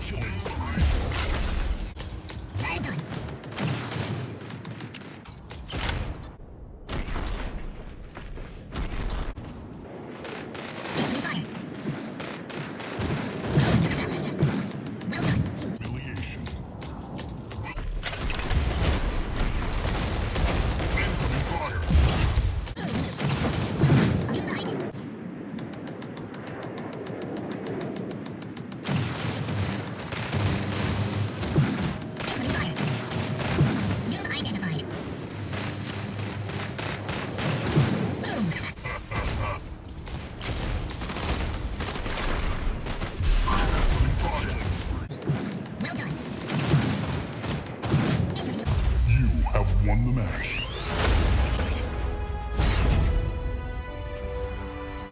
Killing spree. Well done. Open fire. Well done. Humiliation. Incoming fire. You died. Open fire. You identified. Boom. Incoming fire. Killing spree. Well done. You have won the match.